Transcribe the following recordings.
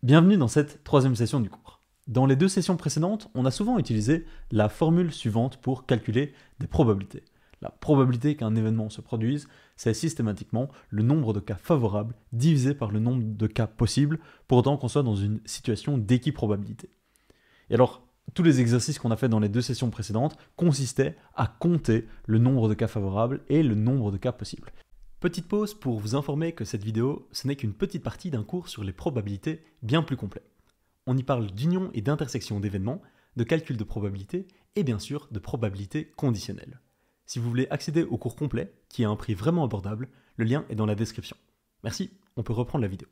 Bienvenue dans cette troisième session du cours. Dans les deux sessions précédentes, on a souvent utilisé la formule suivante pour calculer des probabilités. La probabilité qu'un événement se produise, c'est systématiquement le nombre de cas favorables divisé par le nombre de cas possibles, pour autant qu'on soit dans une situation d'équiprobabilité. Et alors, tous les exercices qu'on a fait dans les deux sessions précédentes consistaient à compter le nombre de cas favorables et le nombre de cas possibles. Petite pause pour vous informer que cette vidéo, ce n'est qu'une petite partie d'un cours sur les probabilités bien plus complet. On y parle d'union et d'intersection d'événements, de calcul de probabilité et bien sûr de probabilité conditionnelle. Si vous voulez accéder au cours complet, qui a un prix vraiment abordable, le lien est dans la description. Merci, on peut reprendre la vidéo.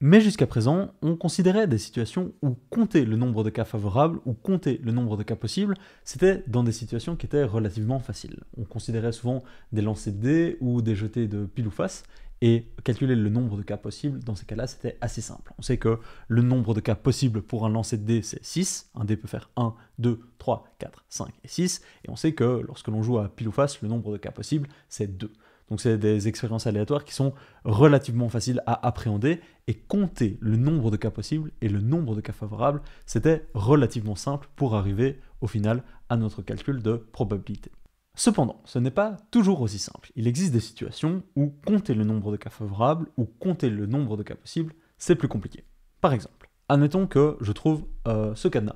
Mais jusqu'à présent, on considérait des situations où compter le nombre de cas favorables ou compter le nombre de cas possibles, c'était dans des situations qui étaient relativement faciles. On considérait souvent des lancers de dés ou des jetés de pile ou face, et calculer le nombre de cas possibles, dans ces cas-là, c'était assez simple. On sait que le nombre de cas possibles pour un lancer de dés, c'est 6. Un dé peut faire 1, 2, 3, 4, 5 et 6. Et on sait que lorsque l'on joue à pile ou face, le nombre de cas possibles, c'est 2. Donc c'est des expériences aléatoires qui sont relativement faciles à appréhender, et compter le nombre de cas possibles et le nombre de cas favorables, c'était relativement simple pour arriver au final à notre calcul de probabilité. Cependant, ce n'est pas toujours aussi simple. Il existe des situations où compter le nombre de cas favorables ou compter le nombre de cas possibles, c'est plus compliqué. Par exemple, admettons que je trouve ce cadenas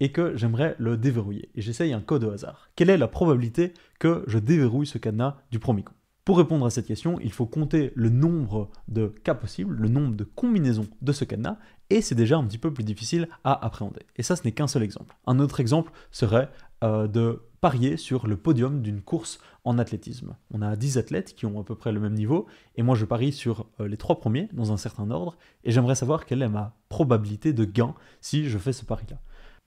et que j'aimerais le déverrouiller, et j'essaye un code au hasard. Quelle est la probabilité que je déverrouille ce cadenas du premier coup ? Pour répondre à cette question, il faut compter le nombre de cas possibles, le nombre de combinaisons de ce cadenas, et c'est déjà un petit peu plus difficile à appréhender. Et ça, ce n'est qu'un seul exemple. Un autre exemple serait de parier sur le podium d'une course en athlétisme. On a 10 athlètes qui ont à peu près le même niveau, et moi je parie sur les 3 premiers dans un certain ordre, et j'aimerais savoir quelle est ma probabilité de gain si je fais ce pari-là.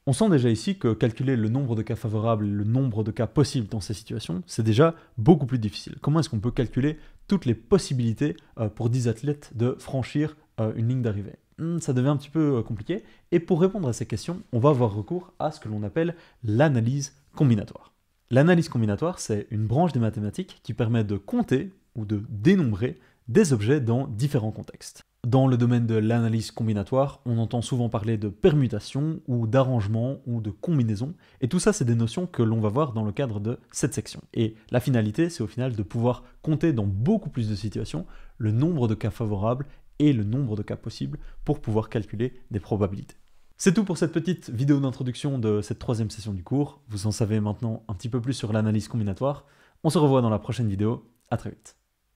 On sent déjà ici que calculer le nombre de cas favorables et le nombre de cas possibles dans ces situations, c'est déjà beaucoup plus difficile. Comment est-ce qu'on peut calculer toutes les possibilités pour 10 athlètes de franchir une ligne d'arrivée ? Ça devient un petit peu compliqué, et pour répondre à ces questions, on va avoir recours à ce que l'on appelle l'analyse combinatoire. L'analyse combinatoire, c'est une branche des mathématiques qui permet de compter ou de dénombrer des objets dans différents contextes. Dans le domaine de l'analyse combinatoire, on entend souvent parler de permutation ou d'arrangement ou de combinaison, et tout ça c'est des notions que l'on va voir dans le cadre de cette section. Et la finalité, c'est au final de pouvoir compter dans beaucoup plus de situations le nombre de cas favorables et le nombre de cas possibles pour pouvoir calculer des probabilités. C'est tout pour cette petite vidéo d'introduction de cette troisième session du cours. Vous en savez maintenant un petit peu plus sur l'analyse combinatoire. On se revoit dans la prochaine vidéo. À très vite.